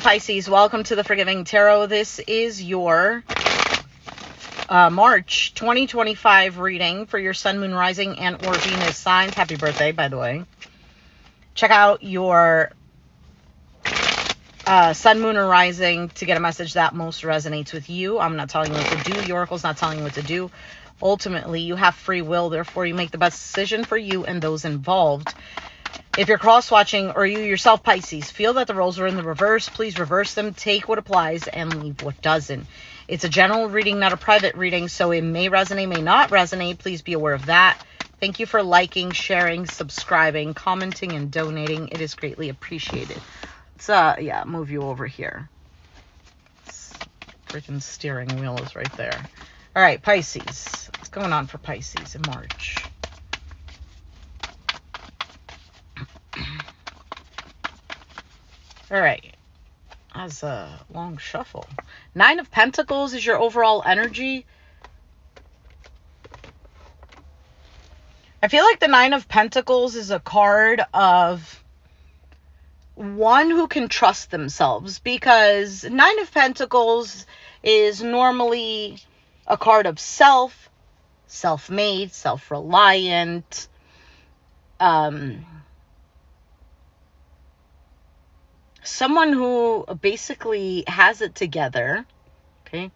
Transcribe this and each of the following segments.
Pisces, welcome to the Forgiving Tarot. This is your March 2025 reading for your Sun, Moon, Rising, and or Venus signs. Happy birthday, by the way. Check out your Sun, Moon, or Rising to get a message that most resonates with you. I'm not telling you what to do. The Oracle's not telling you what to do. Ultimately, you have free will. Therefore, you make the best decision for you and those involved. If you're cross-watching or you yourself, Pisces, feel that the roles are in the reverse, please reverse them. Take what applies and leave what doesn't. It's a general reading, not a private reading, so it may resonate, may not resonate. Please be aware of that. Thank you for liking, sharing, subscribing, commenting, and donating. It is greatly appreciated. Let's, move you over here. Freaking steering wheel is right there. All right, Pisces. What's going on for Pisces in March? All right. That's a long shuffle. Nine of Pentacles is your overall energy. I feel like the Nine of Pentacles is a card of one who can trust themselves, because Nine of Pentacles is normally a card of self-made, self-reliant, someone who basically has it together, okay?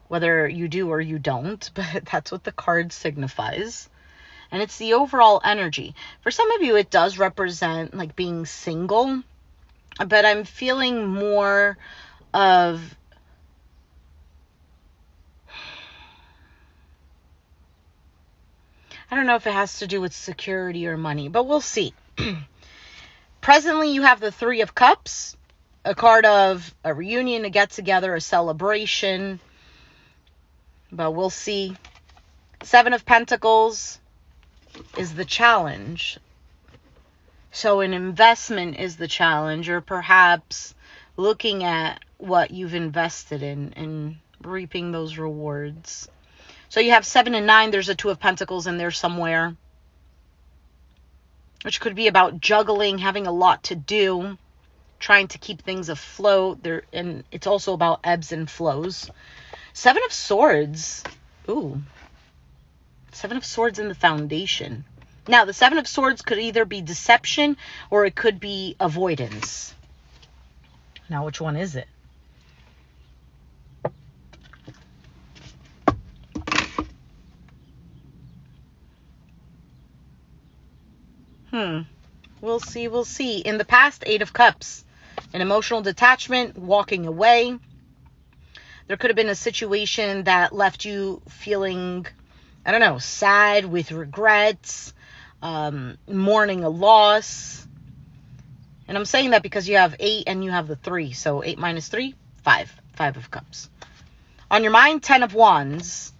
Whether you do or you don't, but that's what the card signifies. And it's the overall energy. For some of you, it does represent like being single, but I'm feeling more of I don't know if it has to do with security or money, but we'll see. Presently, you have the Three of Cups, a card of a reunion, a get-together, a celebration. But we'll see. Seven of Pentacles is the challenge. So an investment is the challenge, or perhaps looking at what you've invested in and reaping those rewards. So you have 7 and 9. There's a Two of Pentacles in there somewhere, which could be about juggling, having a lot to do, trying to keep things afloat. And it's also about ebbs and flows. Seven of Swords. Ooh. Seven of Swords in the foundation. Now, the Seven of Swords could either be deception or it could be avoidance. Now, which one is it? We'll see. In the past, Eight of Cups. An emotional detachment, walking away. There could have been a situation that left you feeling, I don't know, sad, with regrets, mourning a loss. And I'm saying that because you have 8 and you have the 3. So 8 minus 3, 5. 5 of Cups. On your mind, 10 of Wands.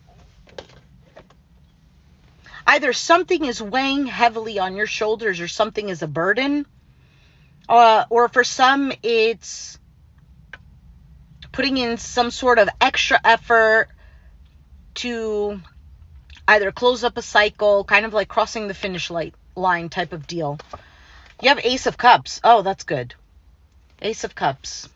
Either something is weighing heavily on your shoulders or something is a burden. Or for some, it's putting in some sort of extra effort to either close up a cycle, kind of like crossing the finish line type of deal. You have Ace of Cups. Oh, that's good. Ace of Cups.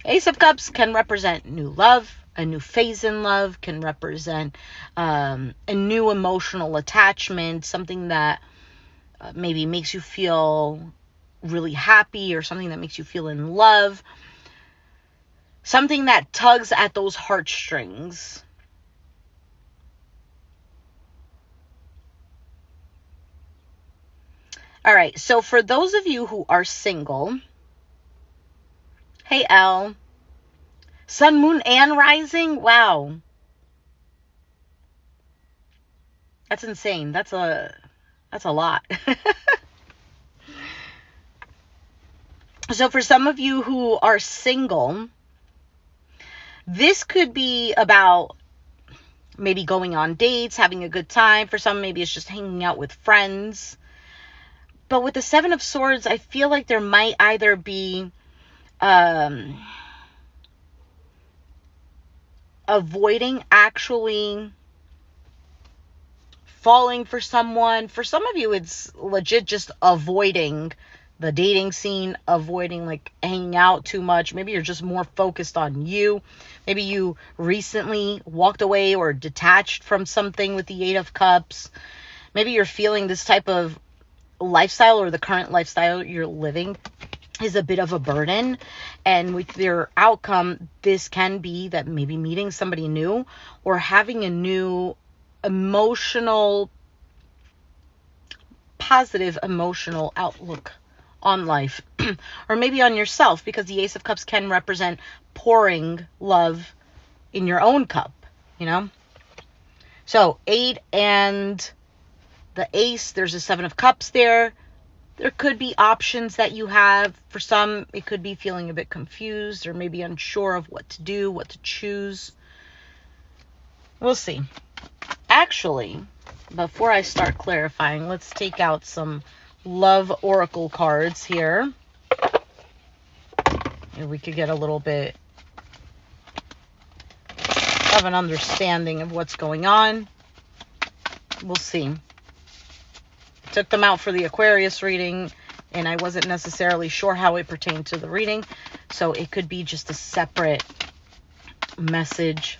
Ace of Cups can represent new love. A new phase in love, can represent a new emotional attachment, something that maybe makes you feel really happy, or something that makes you feel in love. Something that tugs at those heartstrings. All right, so for those of you who are single, hey, Elle. Sun, Moon, and Rising? Wow. That's insane. That's a lot. So for some of you who are single, this could be about maybe going on dates, having a good time. For some, maybe it's just hanging out with friends. But with the Seven of Swords, I feel like there might either be avoiding actually falling for someone. For some of you, it's legit just avoiding the dating scene, avoiding like hanging out too much. Maybe you're just more focused on you. Maybe you recently walked away or detached from something with the Eight of Cups. Maybe you're feeling this type of lifestyle, or the current lifestyle you're living is a bit of a burden. And with your outcome, this can be that maybe meeting somebody new or having a new emotional, positive emotional outlook on life, or maybe on yourself, because the Ace of Cups can represent pouring love in your own cup, you know? So 8 and the Ace, there's a 7 of Cups there. There could be options that you have. For some, it could be feeling a bit confused or maybe unsure of what to do, what to choose. We'll see. Actually, before I start clarifying, let's take out some love oracle cards here. And we could get a little bit of an understanding of what's going on. We'll see. Took them out for the Aquarius reading, and I wasn't necessarily sure how it pertained to the reading. So it could be just a separate message.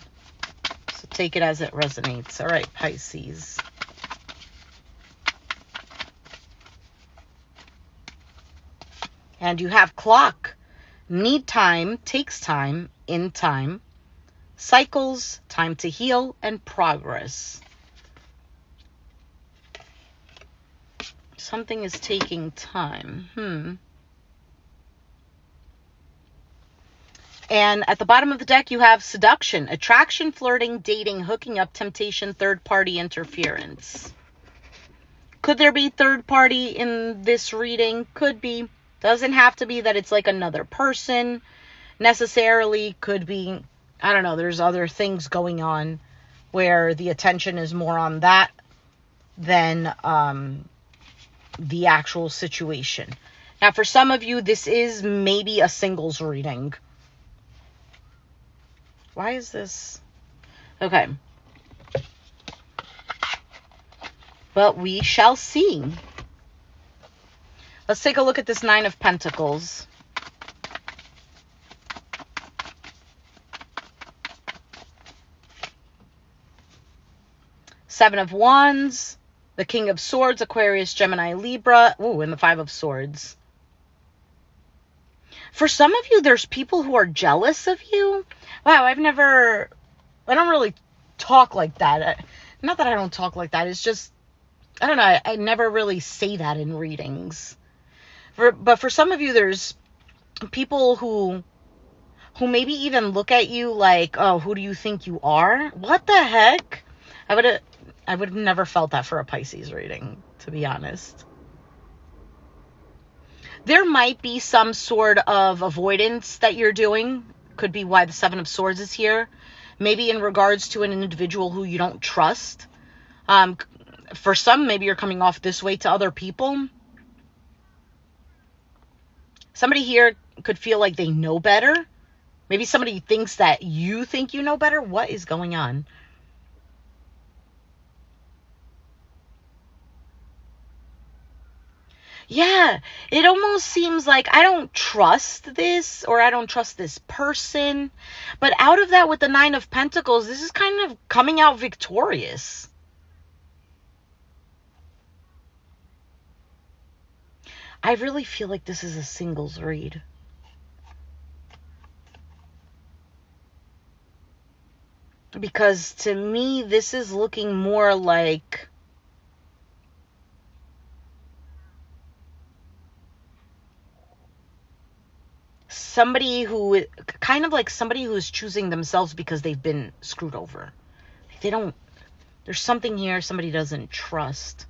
So take it as it resonates. All right, Pisces. And you have clock, need time, takes time, in time, cycles, time to heal, and progress. Something is taking time. And at the bottom of the deck, you have seduction, attraction, flirting, dating, hooking up, temptation, third-party interference. Could there be third party in this reading? Could be. Doesn't have to be that it's like another person necessarily. Could be, I don't know, there's other things going on where the attention is more on that than the actual situation. Now, for some of you, this is maybe a singles reading. Why is this? Okay. But we shall see. Let's take a look at this Nine of Pentacles. Seven of Wands, the King of Swords, Aquarius, Gemini, Libra. Ooh, and the Five of Swords. For some of you, there's people who are jealous of you. Wow, I don't really talk like that. Not that I don't talk like that. It's just, I don't know. I never really say that in readings. But for some of you, there's people who maybe even look at you like, oh, who do you think you are? What the heck? I would have never felt that for a Pisces reading, to be honest. There might be some sort of avoidance that you're doing. Could be why the Seven of Swords is here. Maybe in regards to an individual who you don't trust. For some, maybe you're coming off this way to other people. Somebody here could feel like they know better. Maybe somebody thinks that you think you know better. What is going on? Yeah, it almost seems like I don't trust this, or I don't trust this person. But out of that, with the Nine of Pentacles, this is kind of coming out victorious. I really feel like this is a singles read. Because to me, this is looking more like somebody who, kind of like somebody who's choosing themselves because they've been screwed over. There's something here somebody doesn't trust.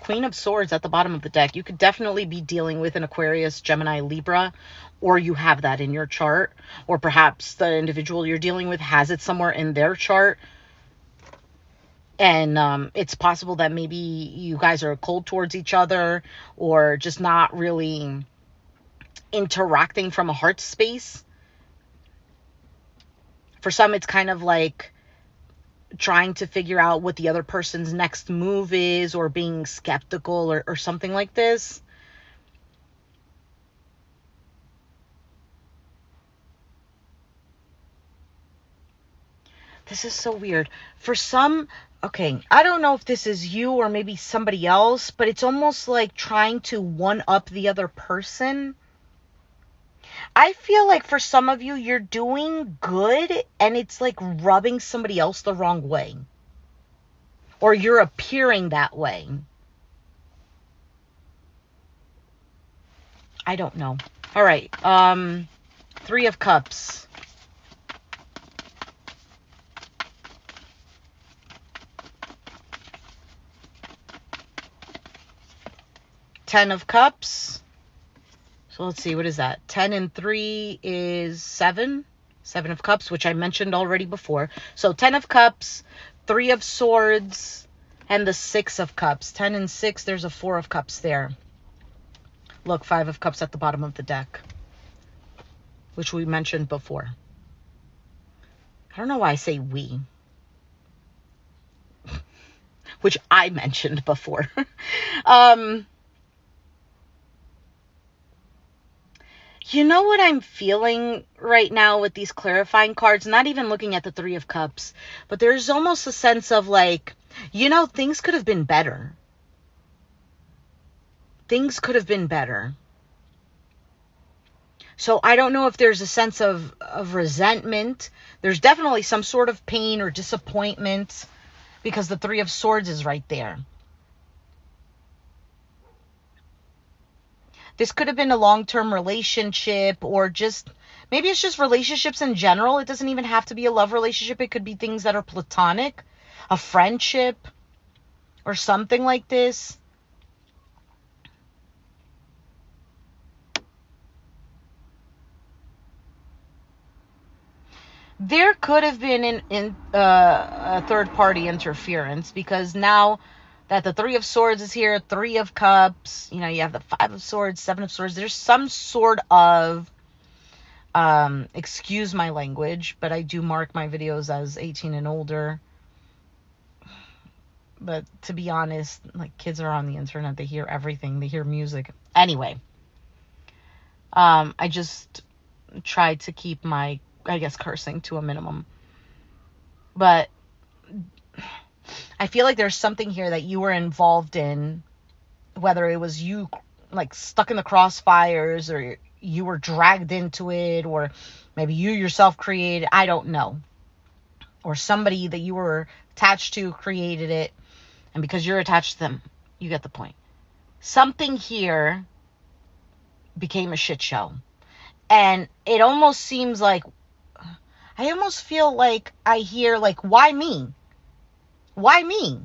Queen of Swords at the bottom of the deck. You could definitely be dealing with an Aquarius, Gemini, Libra, or you have that in your chart, or perhaps the individual you're dealing with has it somewhere in their chart. And it's possible that maybe you guys are cold towards each other, or just not really interacting from a heart space. For some, it's kind of like trying to figure out what the other person's next move is, or being skeptical, or something like this. This is so weird. For some, okay, I don't know if this is you or maybe somebody else, but it's almost like trying to one up the other person. I feel like for some of you, you're doing good and it's like rubbing somebody else the wrong way. Or you're appearing that way. I don't know. All right. 3 of Cups. Ten of Cups. So let's see, what is that? 10 and 3 is 7. 7 of Cups, which I mentioned already before. So 10 of Cups, 3 of Swords, and the 6 of Cups. 10 and 6, there's a 4 of Cups there. Look, 5 of Cups at the bottom of the deck, which we mentioned before. I don't know why I say we. Which I mentioned before. You know what I'm feeling right now with these clarifying cards? Not even looking at the 3 of Cups, but there's almost a sense of like, things could have been better. Things could have been better. So I don't know if there's a sense of resentment. There's definitely some sort of pain or disappointment because the 3 of Swords is right there. This could have been a long-term relationship, or just, maybe it's just relationships in general. It doesn't even have to be a love relationship. It could be things that are platonic, a friendship, or something like this. There could have been a third-party interference, because now that the 3 of Swords is here, 3 of Cups, you have the 5 of Swords, 7 of Swords. There's some sort of, excuse my language, but I do mark my videos as 18 and older. But to be honest, like, kids are on the internet. They hear everything. They hear music. Anyway, I just try to keep my, I guess, cursing to a minimum. But I feel like there's something here that you were involved in, whether it was you like stuck in the crossfires, or you were dragged into it, or maybe you yourself created, I don't know. Or somebody that you were attached to created it, and because you're attached to them, you get the point. Something here became a shit show. And it almost seems like, I almost feel like I hear like, why me? Why me?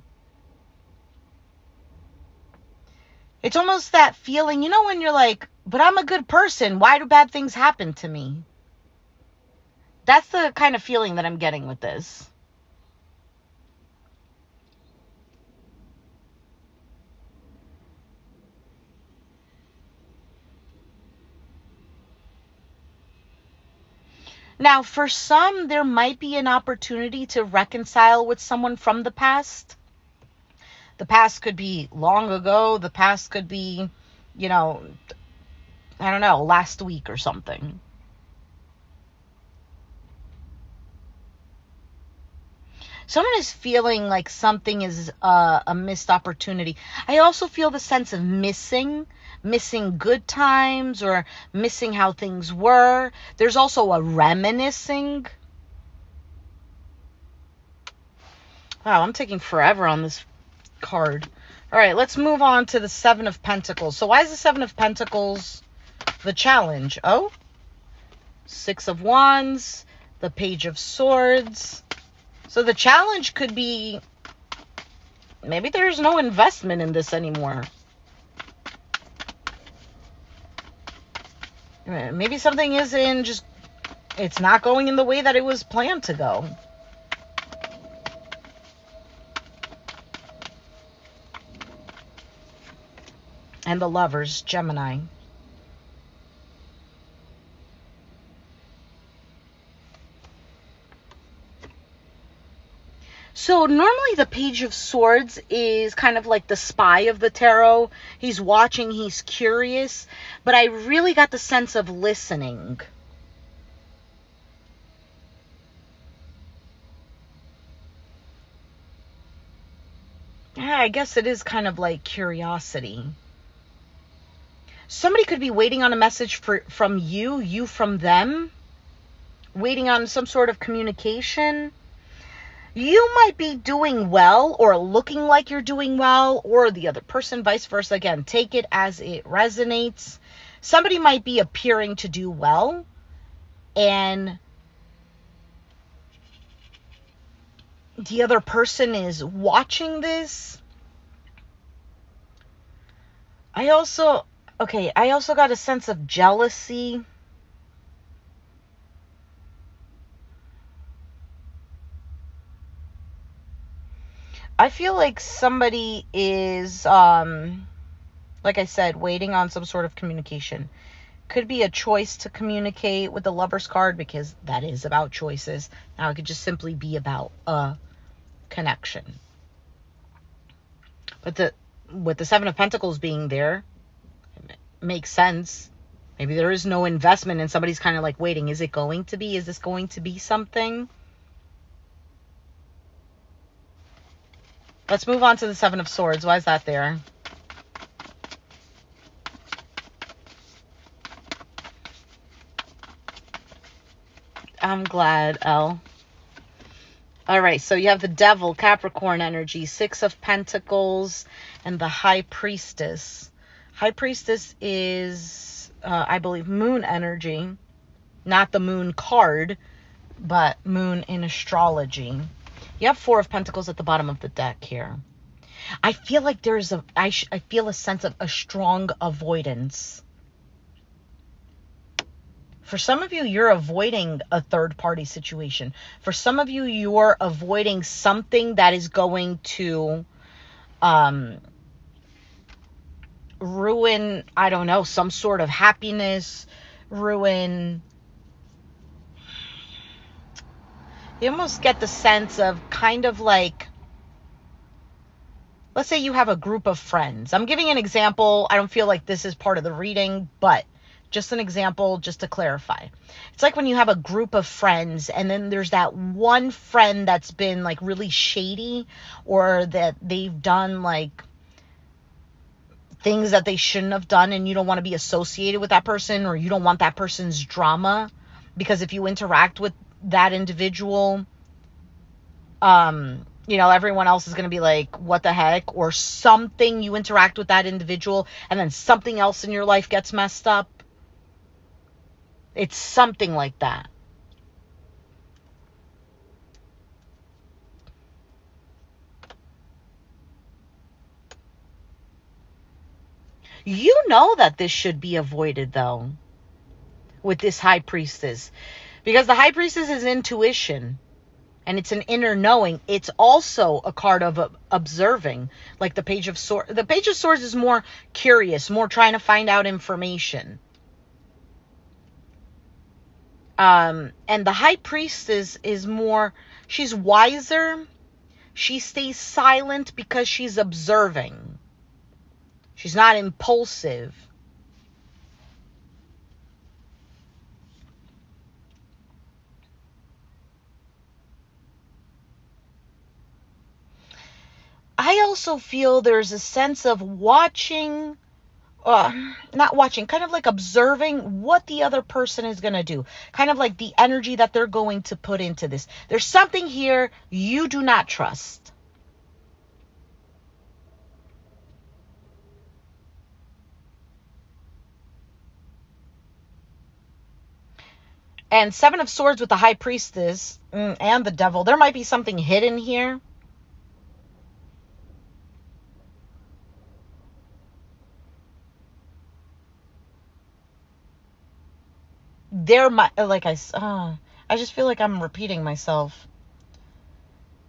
It's almost that feeling, when you're like, but I'm a good person. Why do bad things happen to me? That's the kind of feeling that I'm getting with this. Now, for some, there might be an opportunity to reconcile with someone from the past. The past could be long ago. The past could be, I don't know, last week or something. Someone is feeling like something is a missed opportunity. I also feel the sense of missing good times, or missing how things were. There's also a reminiscing. Wow, I'm taking forever on this card. All right, let's move on to the 7 of Pentacles. So why is the 7 of Pentacles the challenge? Oh, 6 of Wands, the Page of Swords. So the challenge could be, maybe there's no investment in this anymore. Maybe something it's not going in the way that it was planned to go. And the Lovers, Gemini. So normally the Page of Swords is kind of like the spy of the tarot. He's watching, he's curious, but I really got the sense of listening. Yeah, I guess it is kind of like curiosity. Somebody could be waiting on a message from you, you from them, waiting on some sort of communication. You might be doing well or looking like you're doing well, or the other person, vice versa. Again, take it as it resonates. Somebody might be appearing to do well, and the other person is watching this. I also got a sense of jealousy. I feel like somebody is, like I said, waiting on some sort of communication. Could be a choice to communicate with the Lover's card, because that is about choices. Now it could just simply be about a connection. But with the Seven of Pentacles being there, it makes sense. Maybe there is no investment and somebody's kind of like waiting. Is it going to be? Is this going to be something? Let's move on to the Seven of Swords. Why is that there? I'm glad, Elle. All right, so you have the Devil, Capricorn energy, Six of Pentacles, and the High Priestess. High Priestess is, I believe, Moon energy. Not the Moon card, but Moon in astrology. You have Four of Pentacles at the bottom of the deck here. I feel like there's I feel a sense of a strong avoidance. For some of you, you're avoiding a third-party situation. For some of you, you're avoiding something that is going to ruin, I don't know, some sort of happiness, ruin. You almost get the sense of kind of like, let's say you have a group of friends. I'm giving an example. I don't feel like this is part of the reading, but just an example, just to clarify. It's like when you have a group of friends and then there's that one friend that's been like really shady, or that they've done like things that they shouldn't have done, and you don't want to be associated with that person, or you don't want that person's drama, because if you interact with that individual, you know, everyone else is going to be like, what the heck? Or something, you interact with that individual and then something else in your life gets messed up. It's something like that. You know that this should be avoided, though, with this High Priestess. Because the High Priestess is intuition. And it's an inner knowing. It's also a card of observing. Like the Page of Swords. The Page of Swords is more curious, more trying to find out information. And the High Priestess is more, she's wiser. She stays silent because she's observing. She's not impulsive. I also feel there's a sense of watching, not watching, kind of like observing what the other person is going to do. Kind of like the energy that they're going to put into this. There's something here you do not trust. And Seven of Swords with the High Priestess and the Devil. There might be something hidden here. There might, like I just feel like I'm repeating myself.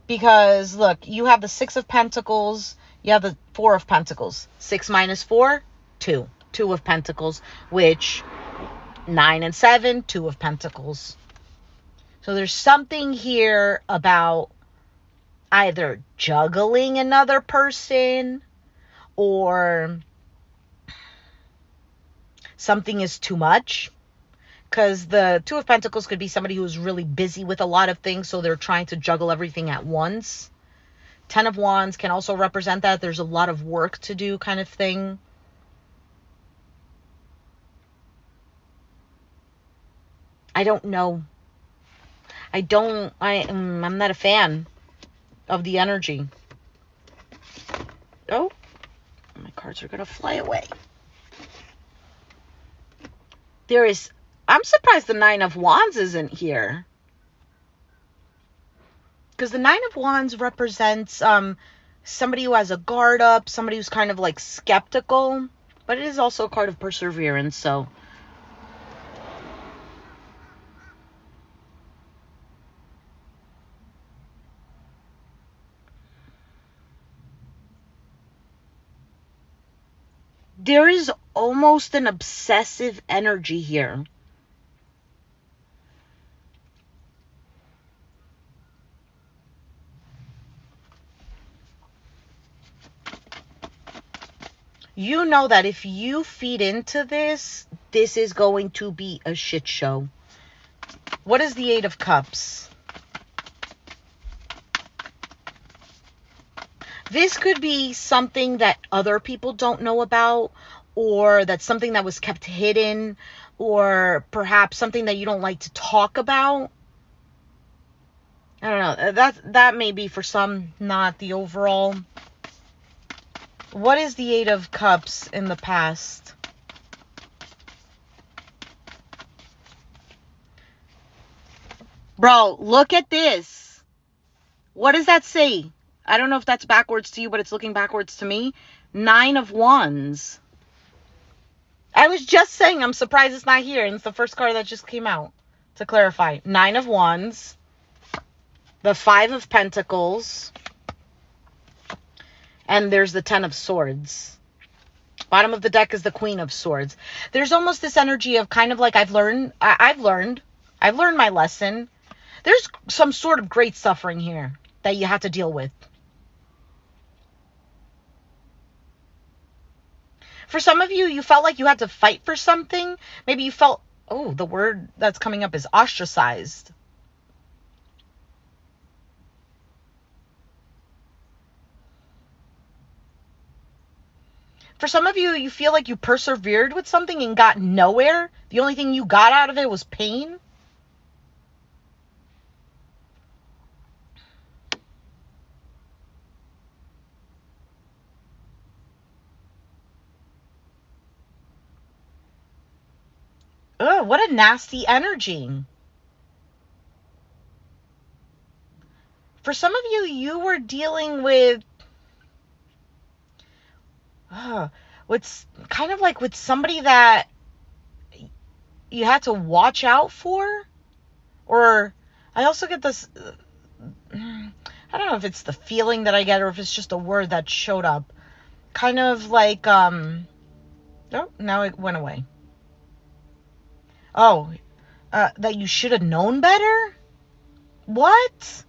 Because, look, you have the Six of Pentacles. You have the Four of Pentacles. 6 minus 4, 2. 2 of Pentacles, which 9 and 7, 2 of Pentacles. So there's something here about either juggling another person, or something is too much. Because the Two of Pentacles could be somebody who's really busy with a lot of things, so they're trying to juggle everything at once. Ten of Wands can also represent that. There's a lot of work to do kind of thing. I don't know. I'm not a fan of the energy. Oh, my cards are going to fly away. I'm surprised the Nine of Wands isn't here. Because the Nine of Wands represents somebody who has a guard up, somebody who's kind of like skeptical, but it is also a card of perseverance, so. There is almost an obsessive energy here. You know that if you feed into this, this is going to be a shit show. What is the Eight of Cups? This could be something that other people don't know about, or that's something that was kept hidden, or perhaps something that you don't like to talk about. I don't know. That may be for some, not the overall. What is the Eight of Cups in the past? Bro, look at this. What does that say? I don't know if that's backwards to you, but it's looking backwards to me. Nine of Wands. I was just saying I'm surprised it's not here, and it's the first card that just came out. To clarify, Nine of Wands, the Five of Pentacles, and there's the Ten of Swords. Bottom of the deck is the Queen of Swords. There's almost this energy of kind of like I've learned my lesson. There's some sort of great suffering here that you have to deal with. For some of you, you felt like you had to fight for something. Maybe you felt, oh, the word that's coming up is ostracized. For some of you, you feel like you persevered with something and got nowhere. The only thing you got out of it was pain. Oh, what a nasty energy. For some of you, you were dealing with what's kind of like with somebody that you had to watch out for. Or I also get this, I don't know if it's the feeling that I get or if it's just a word that showed up. Kind of like, oh, now it went away. Oh, that you should have known better? What?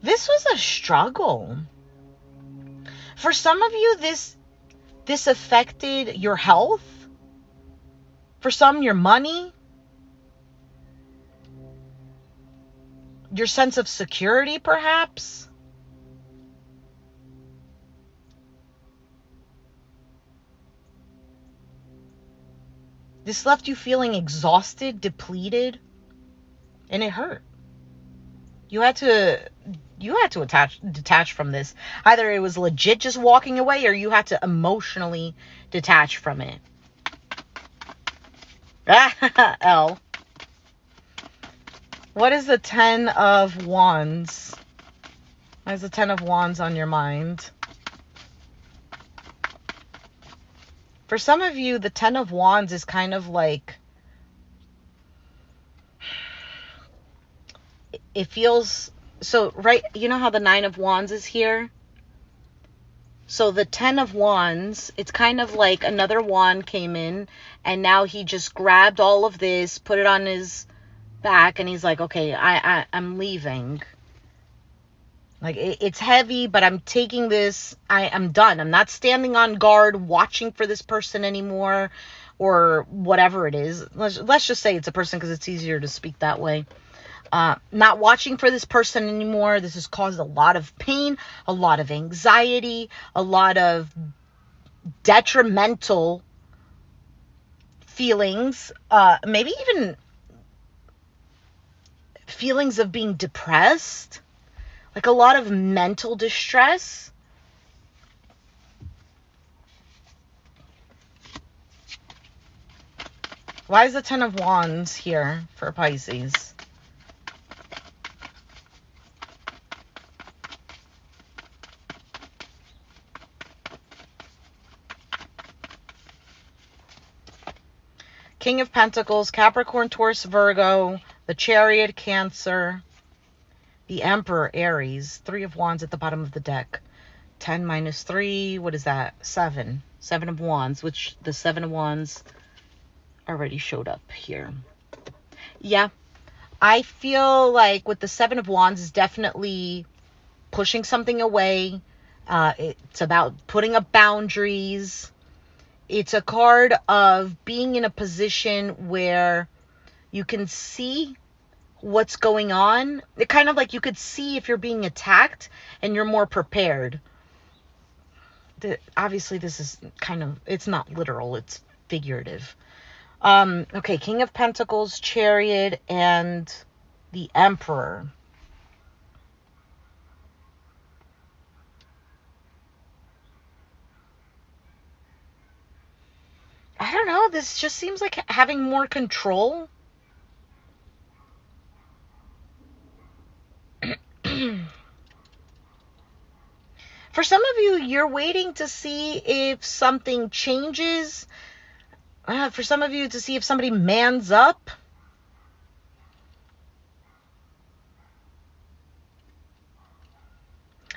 This was a struggle. For some of you, this affected your health. For some, your money. Your sense of security, perhaps. This left you feeling exhausted, depleted, and it hurt. You had to detach from this. Either it was legit just walking away, or you had to emotionally detach from it. L. What is the Ten of Wands? Why is the Ten of Wands on your mind? For some of you, the Ten of Wands is kind of like, it feels So, right, you know how the 9 of Wands is here? So the 10 of Wands, it's kind of like another wand came in, and now he just grabbed all of this, put it on his back, and he's like, okay, I'm leaving. Like, it's heavy, but I'm taking this. I'm done. I'm not standing on guard watching for this person anymore, or whatever it is. Let's just say it's a person because it's easier to speak that way. Not watching for this person anymore. This has caused a lot of pain, a lot of anxiety, a lot of detrimental feelings, maybe even feelings of being depressed, like a lot of mental distress. Why is the 10 of Wands here for Pisces? King of Pentacles, Capricorn, Taurus, Virgo, the Chariot, Cancer, the Emperor, Aries, 3 of Wands at the bottom of the deck. 10 minus 3, what is that? 7. 7 of Wands, which the 7 of Wands already showed up here. Yeah, I feel like with the 7 of Wands is definitely pushing something away. It's about putting up boundaries. It's a card of being in a position where you can see what's going on. It kind of like you could see if you're being attacked and you're more prepared. Obviously, this is kind of, it's not literal, it's figurative. Okay, King of Pentacles, Chariot, and the Emperor. I don't know, this just seems like having more control. For some of you, you're waiting to see if something changes. For some of you, to see if somebody mans up.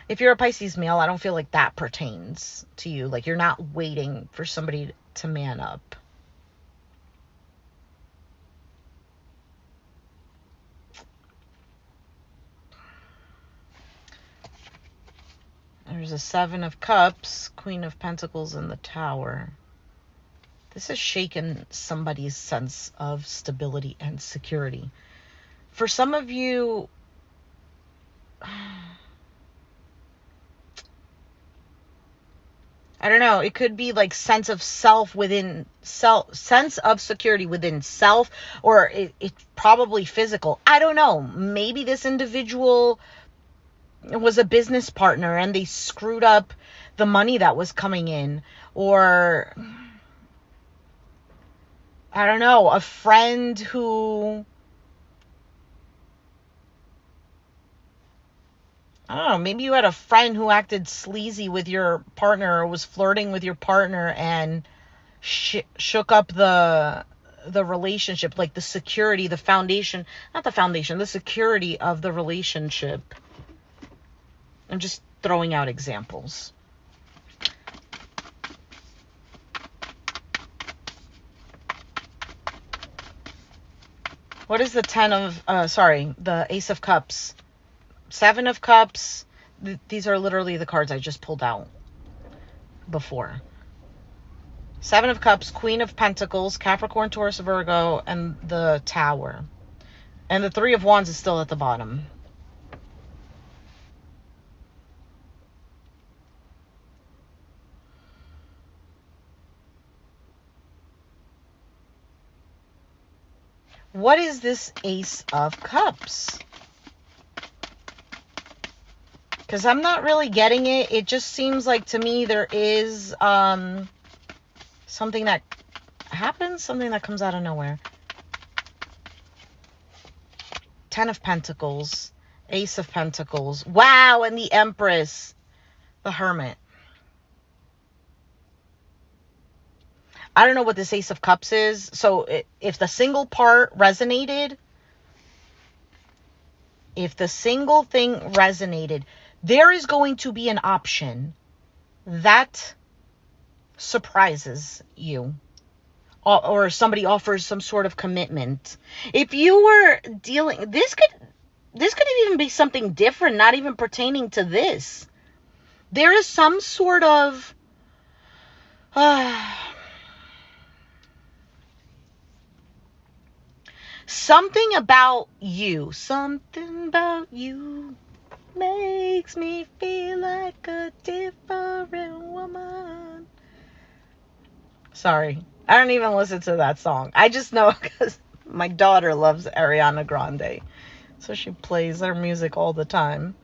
If you're a Pisces male, I don't feel like that pertains to you. Like, you're not waiting for somebody to man up. There's a 7 of Cups, Queen of Pentacles, and the Tower. This has shaken somebody's sense of stability and security. For some of you, I don't know, it could be like sense of self within self, sense of security within self, or it's probably physical. I don't know. Maybe this individual was a business partner and they screwed up the money that was coming in, or I don't know, a friend who, I don't know, maybe you had a friend who acted sleazy with your partner or was flirting with your partner and shook up the relationship, like the security, the foundation, not the foundation, the security of the relationship. I'm just throwing out examples. What is the the Ace of Cups? 7 of Cups. These are literally the cards I just pulled out before. 7 of Cups, Queen of Pentacles, Capricorn, Taurus, Virgo, and the Tower. And the 3 of Wands is still at the bottom. What is this Ace of Cups? Because I'm not really getting it. It just seems like to me there is something that happens, something that comes out of nowhere. 10 of Pentacles, Ace of Pentacles. Wow, and the Empress, the Hermit. I don't know what this Ace of Cups is. So if the single part resonated, If the single thing resonated, there is going to be an option that surprises you, or somebody offers some sort of commitment. If you were dealing, this could even be something different, not even pertaining to this. There is some sort of something about you. Something about you makes me feel like a different woman. Sorry, I don't even listen to that song. I just know because my daughter loves Ariana Grande, so she plays her music all the time.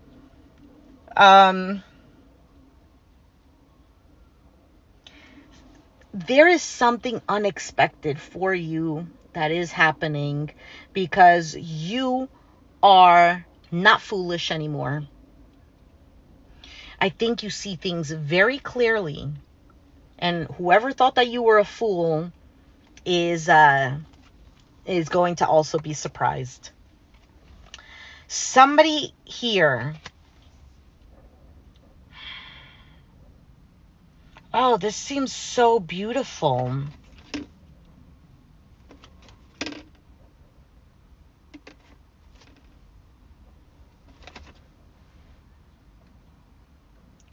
There is something unexpected for you that is happening because you are not foolish anymore. I think you see things very clearly, and whoever thought that you were a fool is going to also be surprised. Somebody here. Oh, this seems so beautiful.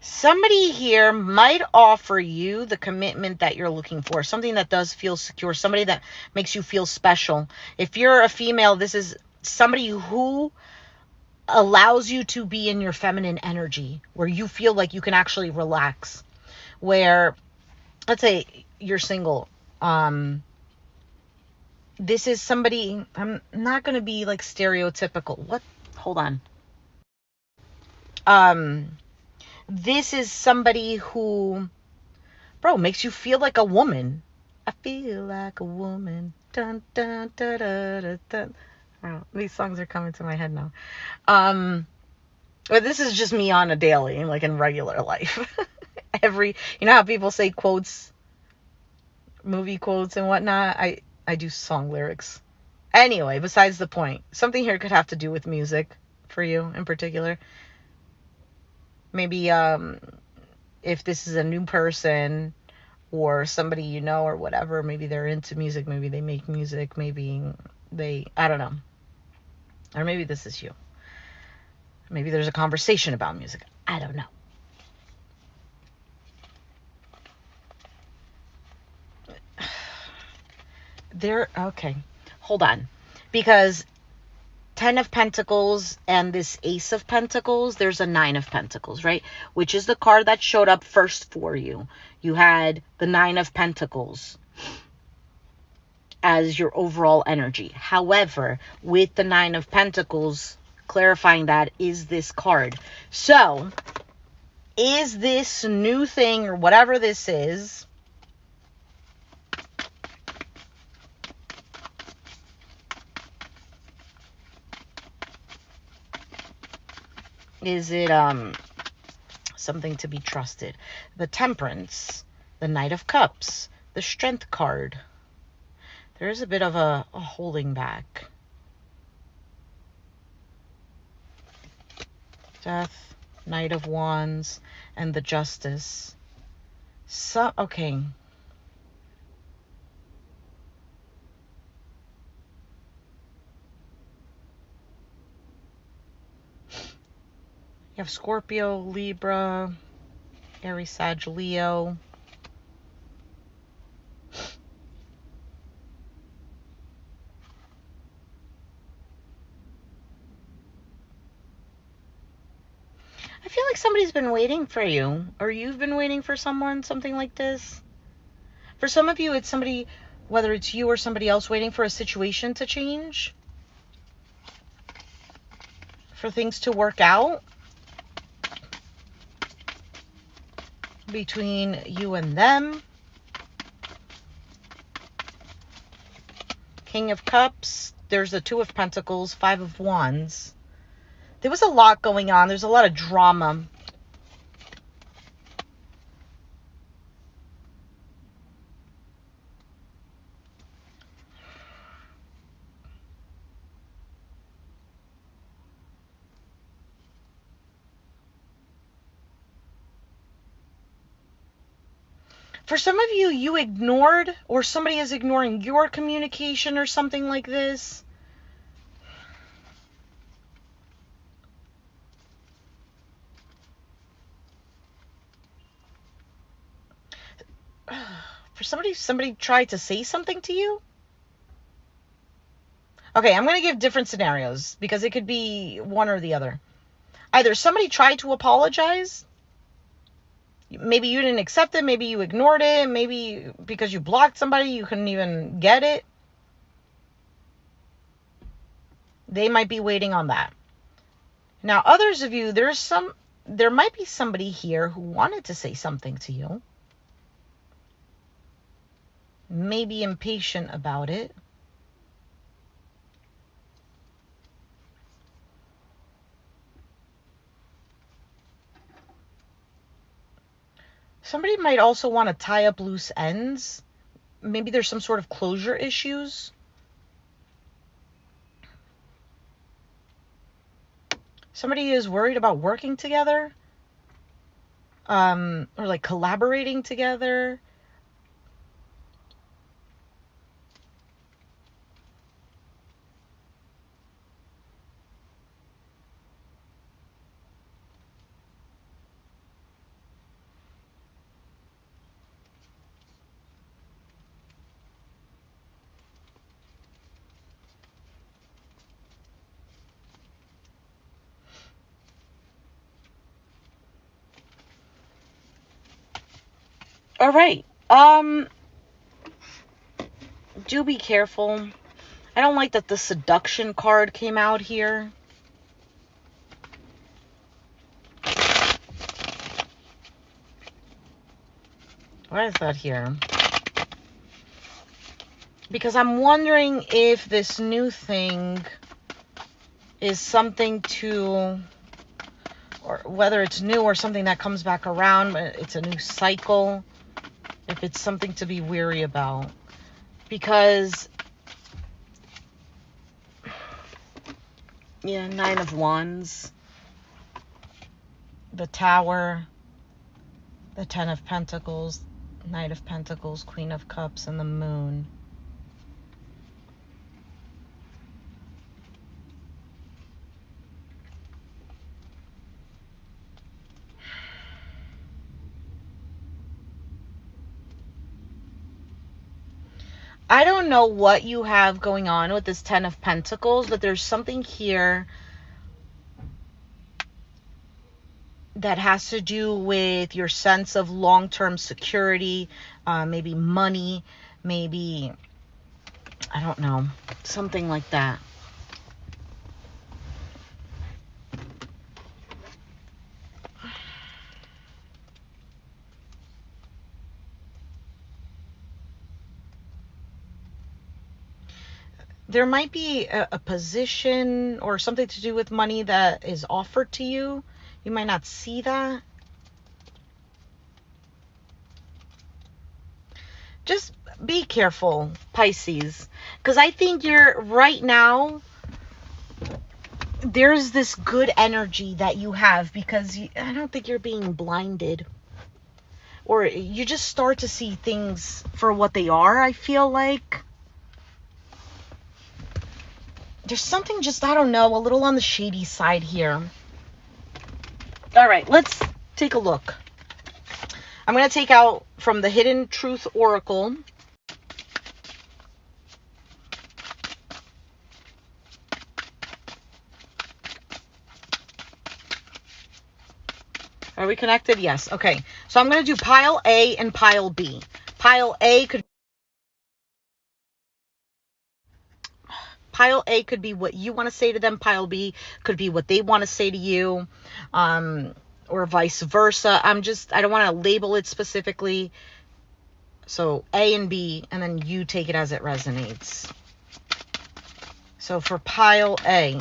Somebody here might offer you the commitment that you're looking for, something that does feel secure, somebody that makes you feel special. If you're a female, this is somebody who allows you to be in your feminine energy, where you feel like you can actually relax. Where, let's say you're single, this is somebody, I'm not going to be like stereotypical. What? Hold on. This is somebody who, bro, makes you feel like a woman. I feel like a woman. Dun, dun, dun, dun, dun, dun. Oh, these songs are coming to my head now. But this is just me on a daily, like in regular life. You know how people say quotes, movie quotes and whatnot? I do song lyrics. Anyway, besides the point. Something here could have to do with music for you in particular. Maybe if this is a new person or somebody you know or whatever, maybe they're into music, maybe they make music, maybe I don't know. Or maybe this is you. Maybe there's a conversation about music. I don't know. Okay. Hold on. Because 10 of Pentacles and this Ace of Pentacles, there's a 9 of Pentacles, right? Which is the card that showed up first for you. You had the 9 of Pentacles as your overall energy. However, with the 9 of Pentacles, clarifying that is this card. So, is this new thing or whatever this is, is it something to be trusted? The Temperance, the Knight of Cups, the Strength card. There is a bit of a holding back. Death, Knight of Wands, and the Justice. Okay. You have Scorpio, Libra, Aries, Sag, Leo. I feel like somebody's been waiting for you, or you've been waiting for someone, something like this. For some of you, it's somebody, whether it's you or somebody else, waiting for a situation to change, for things to work out between you and them. King of Cups, there's the 2 of Pentacles, 5 of Wands. There was a lot going on. There's a lot of drama. For some of you, you ignored, or somebody is ignoring your communication or something like this. For somebody tried to say something to you. Okay, I'm going to give different scenarios because it could be one or the other. Either somebody tried to apologize. Maybe you didn't accept it. Maybe you ignored it. Maybe because you blocked somebody, you couldn't even get it. They might be waiting on that. Now, others of you, there might be somebody here who wanted to say something to you. Maybe impatient about it. Somebody might also want to tie up loose ends. Maybe there's some sort of closure issues. Somebody is worried about working together. Or like collaborating together. All right. Do be careful. I don't like that the seduction card came out here. Why is that here? Because I'm wondering if this new thing is something to, or whether it's new or something that comes back around, but it's a new cycle. If it's something to be weary about. Because, yeah, 9 of Wands, the Tower, the 10 of Pentacles, Knight of Pentacles, Queen of Cups, and the Moon. I don't know what you have going on with this 10 of Pentacles, but there's something here that has to do with your sense of long-term security, maybe money, maybe, I don't know, something like that. There might be a position or something to do with money that is offered to you. You might not see that. Just be careful, Pisces. Because I think you're, right now, there's this good energy that you have because I don't think you're being blinded. Or you just start to see things for what they are, I feel like. There's something just, I don't know, a little on the shady side here. All right, let's take a look. I'm going to take out from the Hidden Truth Oracle. Are we connected? Yes. Okay. So I'm going to do pile A and pile B. Pile A could be what you want to say to them. Pile B could be what they want to say to you, or vice versa. I don't want to label it specifically. So A and B, and then you take it as it resonates. So for pile A,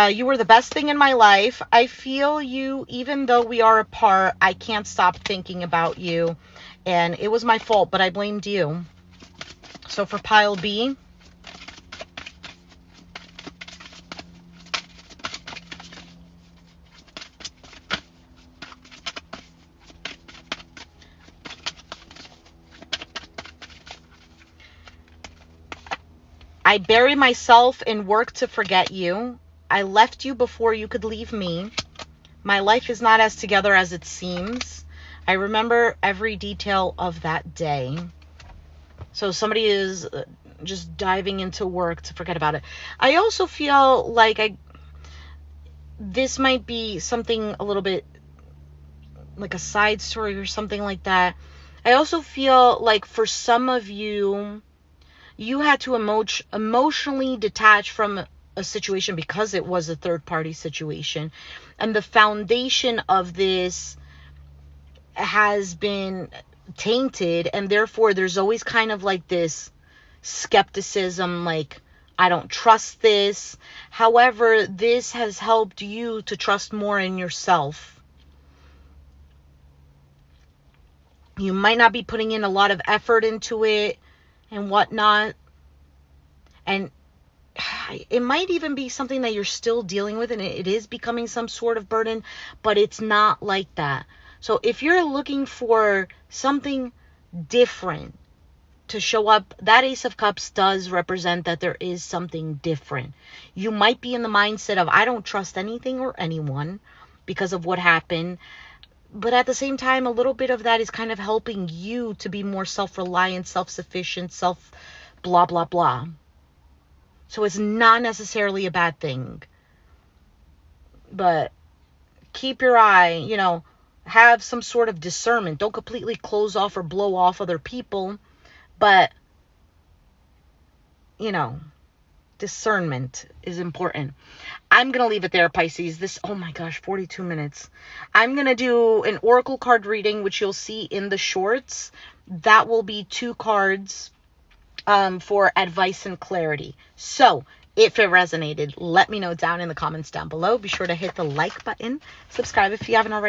you were the best thing in my life. I feel you, even though we are apart. I can't stop thinking about you, and it was my fault, but I blamed you. So for pile B, I bury myself in work to forget you. I left you before you could leave me. My life is not as together as it seems. I remember every detail of that day. So somebody is just diving into work to forget about it. I also feel like this might be something a little bit like a side story or something like that. I also feel like for some of you, you had to emotionally detach from a situation because it was a third party situation. And the foundation of this has been tainted, and therefore there's always kind of like this skepticism, like, I don't trust this. However, this has helped you to trust more in yourself. You might not be putting in a lot of effort into it and whatnot. And it might even be something that you're still dealing with, and it is becoming some sort of burden, but it's not like that. So if you're looking for something different to show up, that Ace of Cups does represent that there is something different. You might be in the mindset of, I don't trust anything or anyone because of what happened. But at the same time, a little bit of that is kind of helping you to be more self-reliant, self-sufficient, blah, blah, blah. So it's not necessarily a bad thing. But keep your eye, have some sort of discernment. Don't completely close off or blow off other people. But, discernment is important. I'm going to leave it there, Pisces. Oh my gosh, 42 minutes. I'm going to do an oracle card reading, which you'll see in the shorts. That will be 2 cards for advice and clarity. So if it resonated, let me know down in the comments down below. Be sure to hit the like button. Subscribe if you haven't already.